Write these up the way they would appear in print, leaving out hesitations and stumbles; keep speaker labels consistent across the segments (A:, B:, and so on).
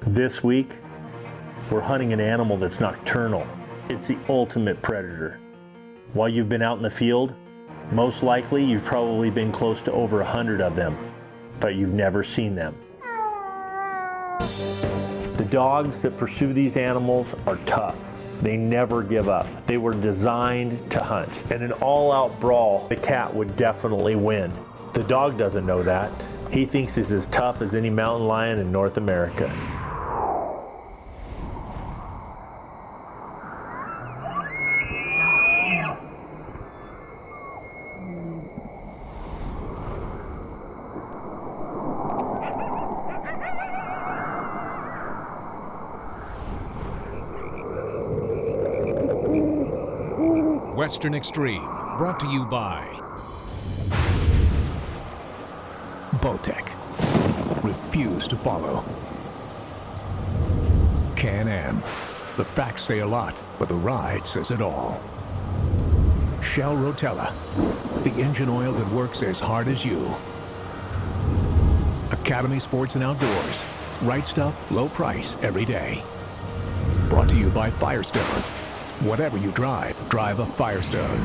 A: This week, we're hunting an animal that's nocturnal. It's the ultimate predator. While you've been out in the field, most likely you've probably been close to over 100 of them, but you've never seen them. The dogs that pursue these animals are tough. They never give up. They were designed to hunt. In an all-out brawl, the cat would definitely win. The dog doesn't know that. He thinks he's as tough as any mountain lion in North America.
B: Western Extreme, brought to you by Bowtech. Refuse to follow. Can-Am. The facts say a lot, but the ride says it all. Shell Rotella. The engine oil that works as hard as you. Academy Sports and Outdoors. Right stuff, low price, every day. Brought to you by Firestone. Whatever you drive, drive a Firestone.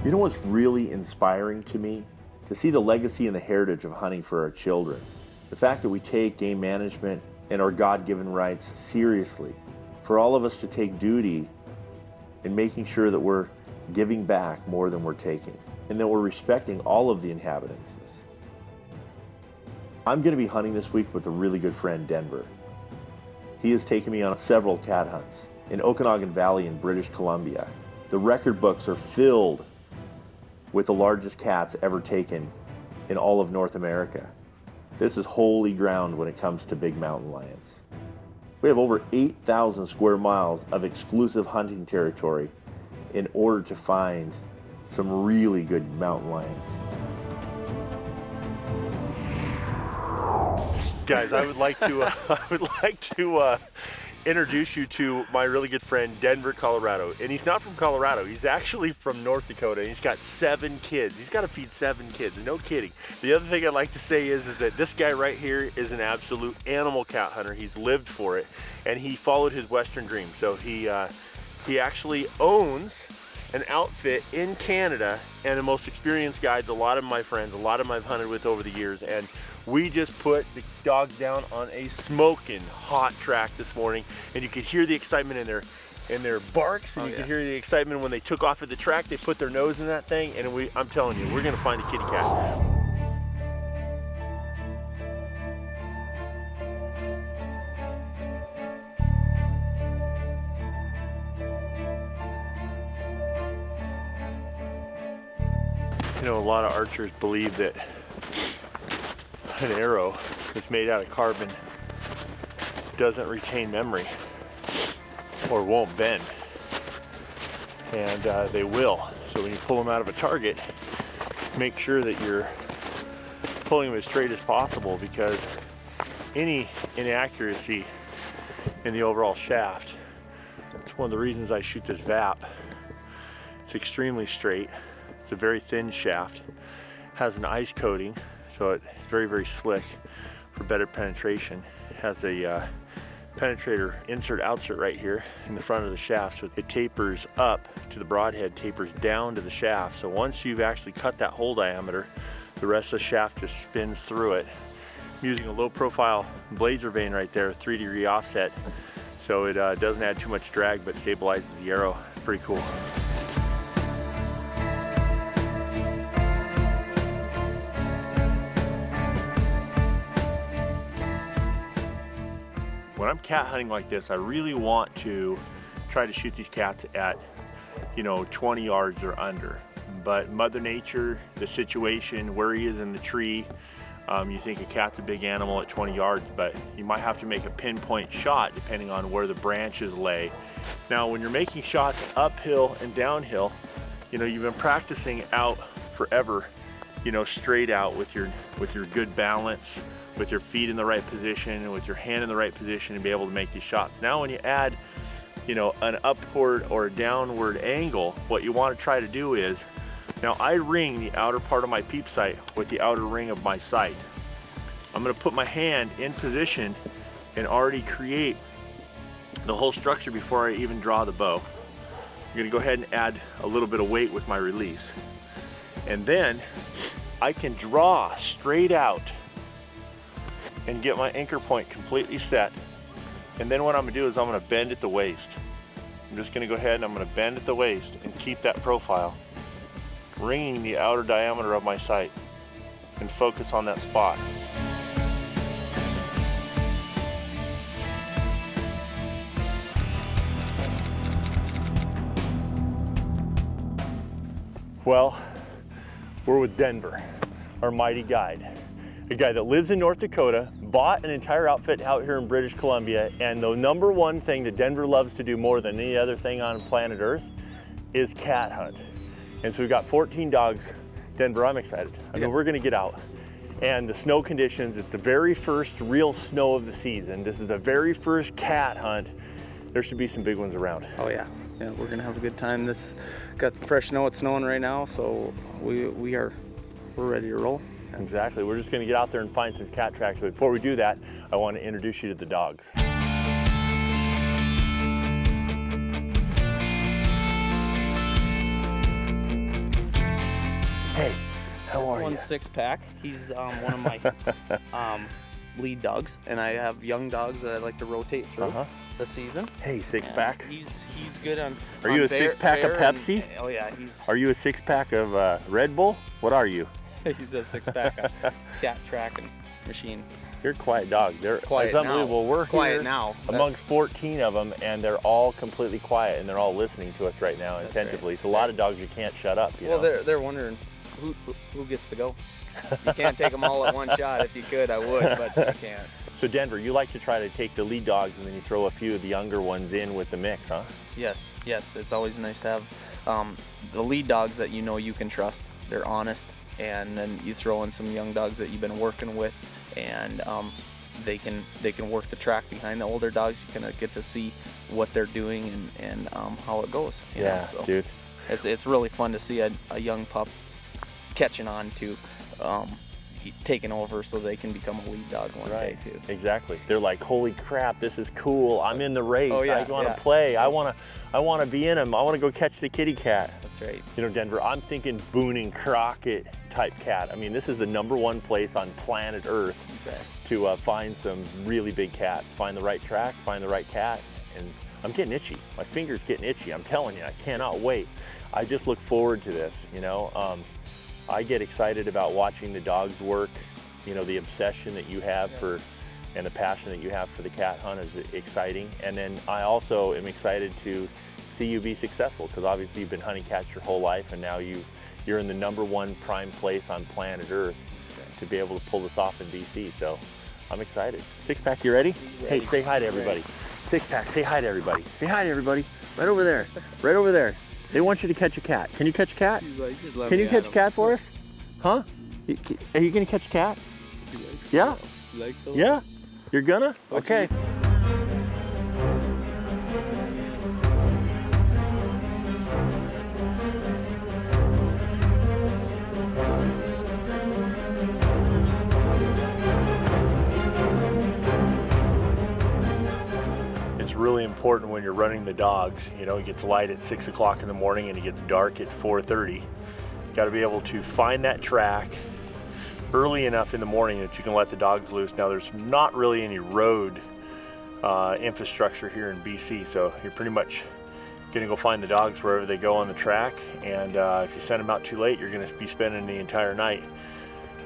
A: You know what's really inspiring to me? To see the legacy and the heritage of hunting for our children. The fact that we take game management and our God-given rights seriously. For all of us to take duty in making sure that we're giving back more than we're taking, and that we're respecting all of the inhabitants. I'm going to be hunting this week with a really good friend, Denver. He has taken me on several cat hunts in Okanagan Valley in British Columbia. The record books are filled with the largest cats ever taken in all of North America. This is holy ground when it comes to big mountain lions. We have over 8,000 square miles of exclusive hunting territory in order to find some really good mountain lions. Guys, I would like to introduce you to my really good friend, Denver, Colorado. And he's not from Colorado. He's actually from North Dakota. And he's got 7 kids. He's got to feed 7 kids. No kidding. The other thing I'd like to say is that this guy right here is an absolute animal cat hunter. He's lived for it, and he followed his Western dream. So he actually owns an outfit in Canada and the most experienced guides. A lot of my friends, a lot of them I've hunted with over the years, and we just put the dogs down on a smoking hot track this morning, and you could hear the excitement in their barks, and you could hear the excitement when they took off at the track. They put their nose in that thing, and I'm telling you, we're gonna find a kitty cat. You know, a lot of archers believe that an arrow that's made out of carbon doesn't retain memory or won't bend, and they will. So when you pull them out of a target, make sure that you're pulling them as straight as possible, because any inaccuracy in the overall shaft, it's one of the reasons I shoot this VAP. It's extremely straight. It's a very thin shaft, has an ice coating, so it's very, very slick for better penetration. It has a penetrator insert-outsert right here in the front of the shaft, so it tapers up to the broadhead, tapers down to the shaft. So once you've actually cut that hole diameter, the rest of the shaft just spins through it. I'm using a low-profile blazer vane right there, 3-degree offset, so it doesn't add too much drag but stabilizes the arrow. It's pretty cool. When I'm cat hunting like this, I really want to try to shoot these cats at, 20 yards or under. But Mother Nature, the situation, where he is in the tree, you think a cat's a big animal at 20 yards, but you might have to make a pinpoint shot depending on where the branches lay. Now, when you're making shots uphill and downhill, you've been practicing out forever, straight out with your good balance, with your feet in the right position and with your hand in the right position to be able to make these shots. Now when you add, an upward or a downward angle, what you want to try to do is Now I ring the outer part of my peep sight with the outer ring of my sight. I'm gonna put my hand in position and already create the whole structure before I even draw the bow. I'm gonna go ahead and add a little bit of weight with my release. And then I can draw straight out and get my anchor point completely set. And then what I'm gonna do is I'm gonna bend at the waist. I'm just gonna go ahead and I'm gonna bend at the waist and keep that profile, ringing the outer diameter of my sight and focus on that spot. Well, we're with Denver, our mighty guide. A guy that lives in North Dakota, bought an entire outfit out here in British Columbia, and the number one thing that Denver loves to do more than any other thing on planet Earth is cat hunt. And so we've got 14 dogs. Denver, I'm excited. I mean, we're gonna get out. And the snow conditions, it's the very first real snow of the season. This is the very first cat hunt. There should be some big ones around.
C: Oh yeah. Yeah, we're gonna have a good time. This got fresh snow. It's snowing right now, so we're ready to roll.
A: Exactly. We're just going to get out there and find some cat tracks. But before we do that, I want to introduce you to the dogs. Hey, how are you?
C: This one's 6-pack. He's one of my lead dogs, and I have young dogs that I like to rotate through the season.
A: Hey, 6-pack.
C: He's good on.
A: Are you a 6-pack of Pepsi?
C: Oh yeah,
A: Are you a 6-pack of Red Bull? What are you?
C: he's a 6-pack cat tracking machine.
A: You're a quiet dog. It's unbelievable. We're
C: quiet
A: here
C: now
A: amongst 14 of them, and they're all completely quiet, and they're all listening to us right now attentively. Right. It's a lot of dogs you can't shut up. You know?
C: They're wondering who gets to go. You can't take them all at one shot. If you could, I would, but you can't.
A: So Denver, you like to try to take the lead dogs and then you throw a few of the younger ones in with the mix, huh?
C: Yes. It's always nice to have the lead dogs that you know you can trust. They're honest, and then you throw in some young dogs that you've been working with, and they can work the track behind the older dogs. You kind of get to see what they're doing and how it goes.
A: Yeah, so dude.
C: It's really fun to see a young pup catching on to taking over so they can become a lead dog one day too.
A: Exactly. They're like, holy crap, this is cool. I'm in the race.
C: Oh, yeah,
A: I want to play. I want to be in them. I want to go catch the kitty cat.
C: That's right.
A: You know, Denver, I'm thinking Boone and Crockett type cat. I mean, this is the #1 place on planet Earth to find some really big cats. Find the right track, find the right cat, and I'm getting itchy. My finger's getting itchy. I'm telling you, I cannot wait. I just look forward to this, you know. I get excited about watching the dogs work. You know, the obsession that you have for, and the passion that you have for the cat hunt is exciting. And then I also am excited to see you be successful, because obviously you've been hunting cats your whole life, and now you're in the #1 prime place on planet Earth to be able to pull this off in BC. So I'm excited. 6-pack, you ready? Hey, say hi to everybody. 6-pack, say hi to everybody. Say hi to everybody. Right over there. Right over there. They want you to catch a cat. Can you catch a cat? Can you catch a cat for us? Huh? Are you gonna catch a cat? Yeah? Yeah? You're gonna? Okay. It's really important when you're running the dogs. You know, it gets light at 6 o'clock in the morning and it gets dark at 4:30. Got to be able to find that track early enough in the morning that you can let the dogs loose. Now, there's not really any road infrastructure here in BC, so you're pretty much gonna go find the dogs wherever they go on the track, and if you send them out too late, you're gonna be spending the entire night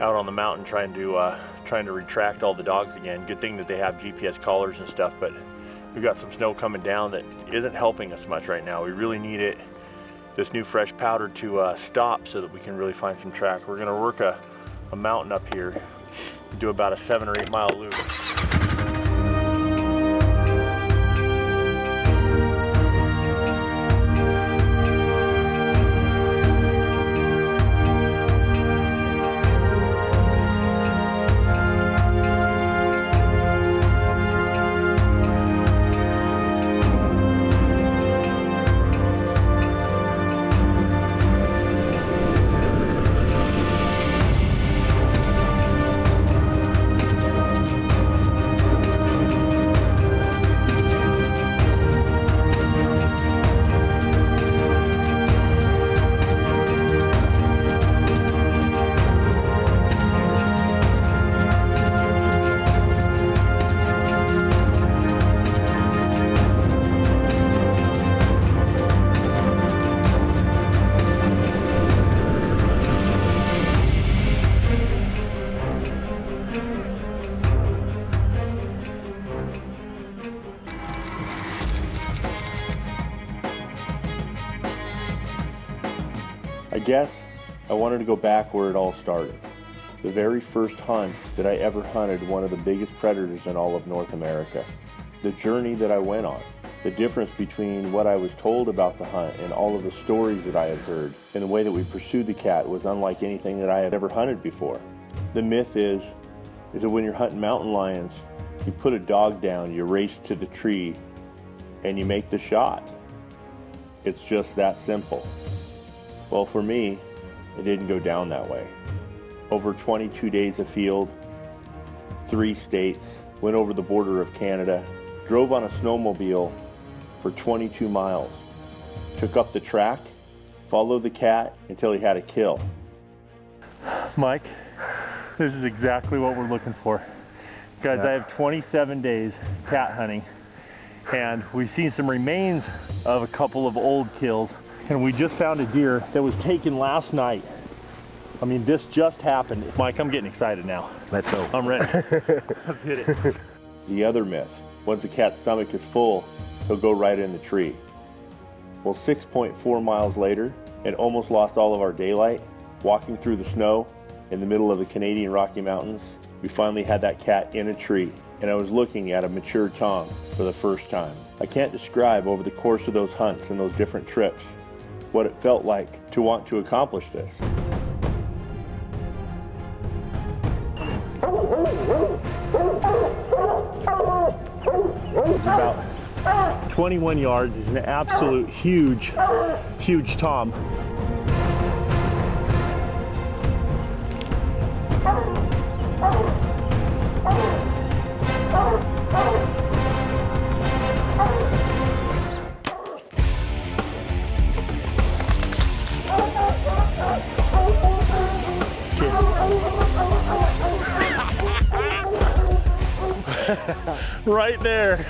A: out on the mountain trying to retract all the dogs again. Good thing that they have GPS collars and stuff, but we've got some snow coming down that isn't helping us much right now. We really need this new fresh powder to stop so that we can really find some track. We're gonna work a mountain up here, do about a 7 or 8 mile loop. guess I wanted to go back where it all started. The very first hunt that I ever hunted one of the biggest predators in all of North America. The journey that I went on. The difference between what I was told about the hunt and all of the stories that I had heard and the way that we pursued the cat was unlike anything that I had ever hunted before. The myth is that when you're hunting mountain lions, you put a dog down, you race to the tree, and you make the shot. It's just that simple. Well, for me, it didn't go down that way. Over 22 days of field, 3 states, went over the border of Canada, drove on a snowmobile for 22 miles, took up the track, followed the cat until he had a kill. Mike, this is exactly what we're looking for. Guys, I have 27 days cat hunting, and we've seen some remains of a couple of old kills, and we just found a deer that was taken last night. I mean, this just happened. Mike, I'm getting excited now.
D: Let's go.
A: I'm ready. Let's hit it. The other myth, once the cat's stomach is full, he'll go right in the tree. Well, 6.4 miles later, and almost lost all of our daylight, walking through the snow in the middle of the Canadian Rocky Mountains, we finally had that cat in a tree, and I was looking at a mature tom for the first time. I can't describe over the course of those hunts and those different trips what it felt like to want to accomplish this. About 21 yards is an absolute huge tom. Right there.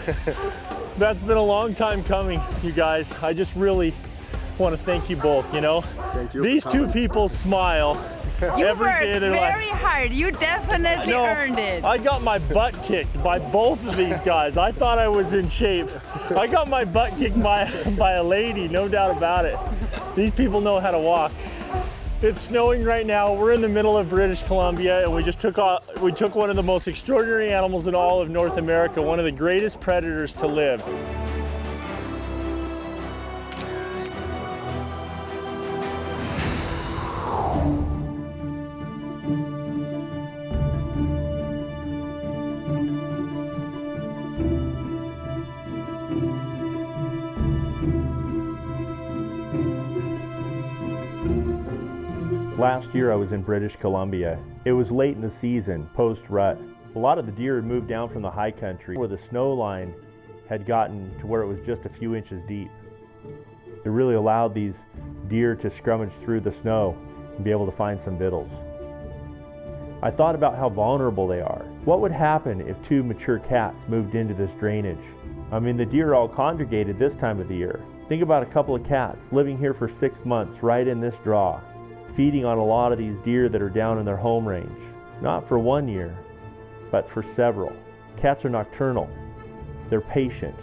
A: That's been a long time coming, you guys. I just really want to thank you both, you know.
D: Thank you.
A: These two people smile every day of their life.
E: Very hard. You definitely earned it.
A: I got my butt kicked by both of these guys. I thought I was in shape. I got my butt kicked by a lady, no doubt about it. These people know how to walk. It's snowing right now. We're in the middle of British Columbia, and we took one of the most extraordinary animals in all of North America, one of the greatest predators to live. Last year I was in British Columbia. It was late in the season, post-rut. A lot of the deer had moved down from the high country where the snow line had gotten to where it was just a few inches deep. It really allowed these deer to scrummage through the snow and be able to find some victuals. I thought about how vulnerable they are. What would happen if 2 mature cats moved into this drainage? I mean, the deer all congregated this time of the year. Think about a couple of cats living here for 6 months right in this draw, feeding on a lot of these deer that are down in their home range. Not for 1 year, but for several. Cats are nocturnal. They're patient.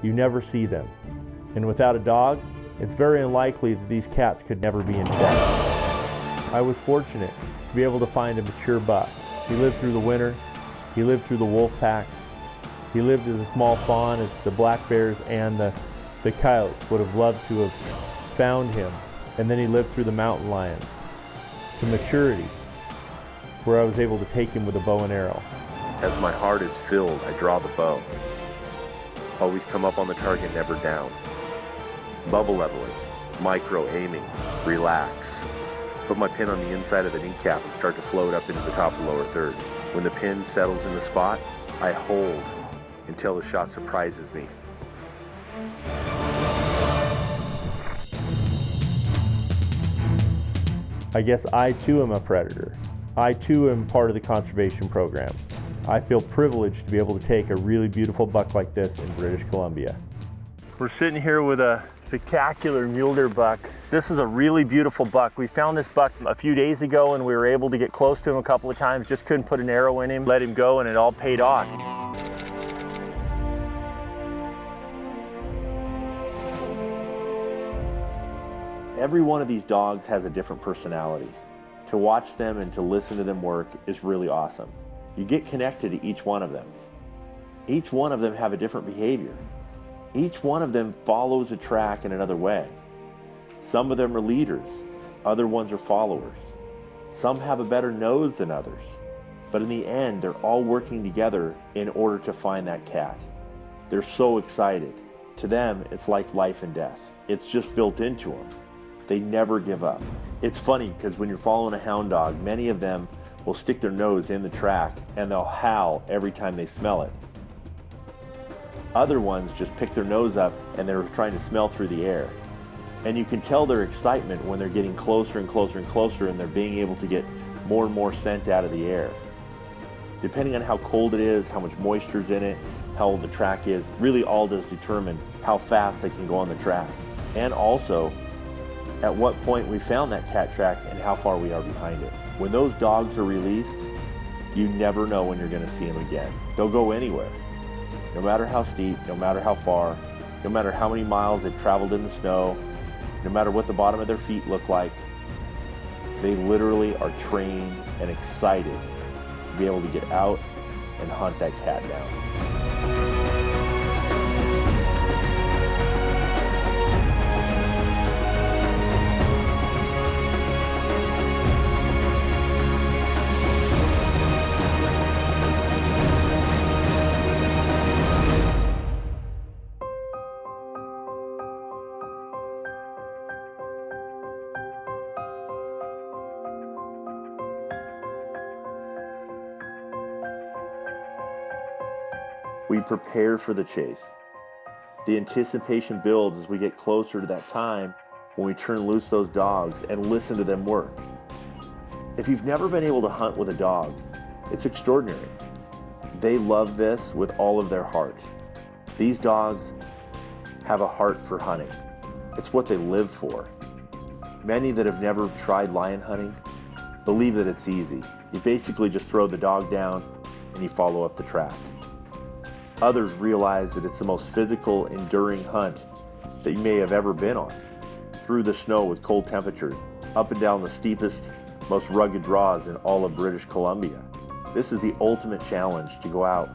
A: You never see them. And without a dog, it's very unlikely that these cats could never be in check. I was fortunate to be able to find a mature buck. He lived through the winter. He lived through the wolf pack. He lived as a small fawn as the black bears and the coyotes would have loved to have found him. And then he lived through the mountain lions to maturity, where I was able to take him with a bow and arrow.
D: As my heart is filled, I draw the bow. Always come up on the target, never down. Bubble leveling, micro aiming, relax. Put my pin on the inside of the kneecap and start to float up into the top of the lower third. When the pin settles in the spot, I hold until the shot surprises me.
A: I guess I too am a predator. I too am part of the conservation program. I feel privileged to be able to take a really beautiful buck like this in British Columbia. We're sitting here with a spectacular mule deer buck. This is a really beautiful buck. We found this buck a few days ago and we were able to get close to him a couple of times, just couldn't put an arrow in him, let him go, and it all paid off.
D: Every one of these dogs has a different personality. To watch them and to listen to them work is really awesome. You get connected to each one of them. Each one of them have a different behavior. Each one of them follows a track in another way. Some of them are leaders, other ones are followers. Some have a better nose than others. But in the end, they're all working together in order to find that cat. They're so excited. To them, it's like life and death. It's just built into them. They never give up. It's funny because when you're following a hound dog, many of them will stick their nose in the track and they'll howl every time they smell it. Other ones just pick their nose up and they're trying to smell through the air. And you can tell their excitement when they're getting closer and closer and closer and they're being able to get more and more scent out of the air. Depending on how cold it is, how much moisture's in it, how old the track is, really all does determine how fast they can go on the track. And also, at what point we found that cat track and how far we are behind it. When those dogs are released, you never know when you're going to see them again. They'll go anywhere. No matter how steep, no matter how far, no matter how many miles they've traveled in the snow, no matter what the bottom of their feet look like, they literally are trained and excited to be able to get out and hunt that cat down. We prepare for the chase. The anticipation builds as we get closer to that time when we turn loose those dogs and listen to them work. If you've never been able to hunt with a dog, it's extraordinary. They love this with all of their heart. These dogs have a heart for hunting. It's what they live for. Many that have never tried lion hunting believe that it's easy. You basically just throw the dog down and you follow up the track. Others realize that it's the most physical, enduring hunt that you may have ever been on. Through the snow with cold temperatures, up and down the steepest, most rugged draws in all of British Columbia. This is the ultimate challenge to go out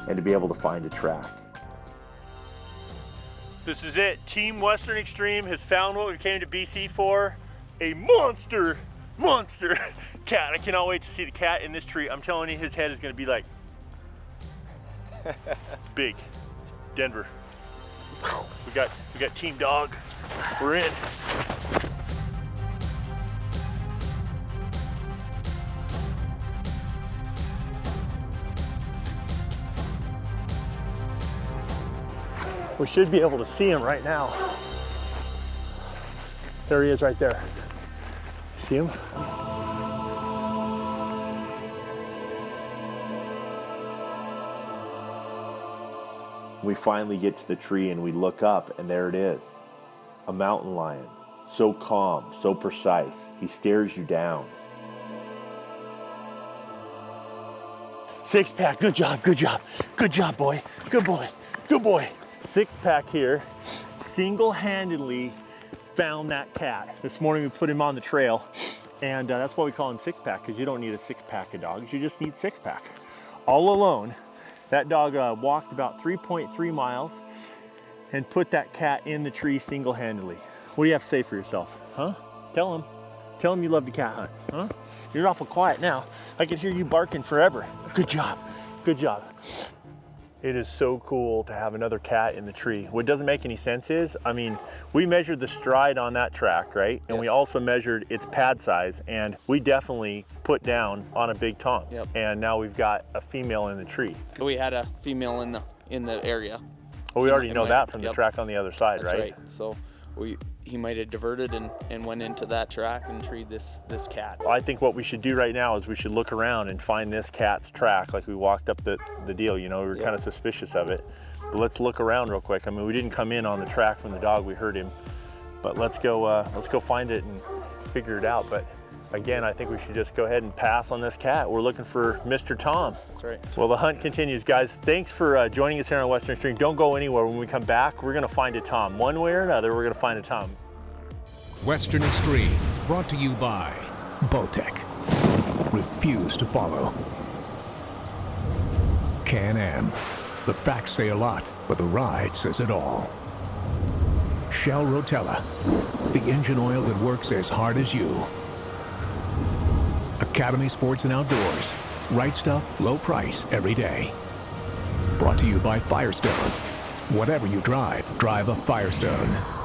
D: and to be able to find a track.
A: This is it. Team Western Extreme has found what we came to BC for. A monster cat. I cannot wait to see the cat in this tree. I'm telling you, his head is going to be like big. Denver. We got team dog. We're in. We should be able to see him right now. There he is right there. See him?
D: We finally get to the tree and we look up and there it is. A mountain lion. So calm, so precise. He stares you down.
A: Six pack, good job, good job. Good job, boy. Good boy, good boy. Six pack here, single-handedly found that cat. This morning we put him on the trail and that's why we call him six pack, because you don't need a six pack of dogs, you just need six pack. All alone. That dog walked about 3.3 miles and put that cat in the tree single-handedly. What do you have to say for yourself, huh? Tell him you love the cat hunt, huh? You're awful quiet now. I can hear you barking forever. Good job, good job. It is so cool to have another cat in the tree. What doesn't make any sense is, I mean, we measured the stride on that track, right? And yes. We also measured its pad size, and we definitely put down on a big tom.
C: Yep.
A: And now we've got a female in the tree.
C: We had a female in the area.
A: Well, we already know that from the track on the other side,
C: That's
A: right?
C: So he might have diverted and went into that track and treed this cat.
A: Well, I think what we should do right now is we should look around and find this cat's track like we walked up the deal, you know, we were kind of suspicious of it. But let's look around real quick. I mean, we didn't come in on the track from the dog, we heard him. But let's go find it and figure it out. But again, I think we should just go ahead and pass on this cat. We're looking for Mr. Tom.
C: That's right.
A: Well, the hunt continues, guys. Thanks for joining us here on Western Extreme. Don't go anywhere. When we come back, we're gonna find a Tom. One way or another, we're gonna find a Tom.
B: Western Extreme, brought to you by Bowtech. Refuse to follow. Can-Am. The facts say a lot, but the ride says it all. Shell Rotella. The engine oil that works as hard as you. Academy Sports and Outdoors. Right stuff, low price, every day. Brought to you by Firestone. Whatever you drive, drive a Firestone.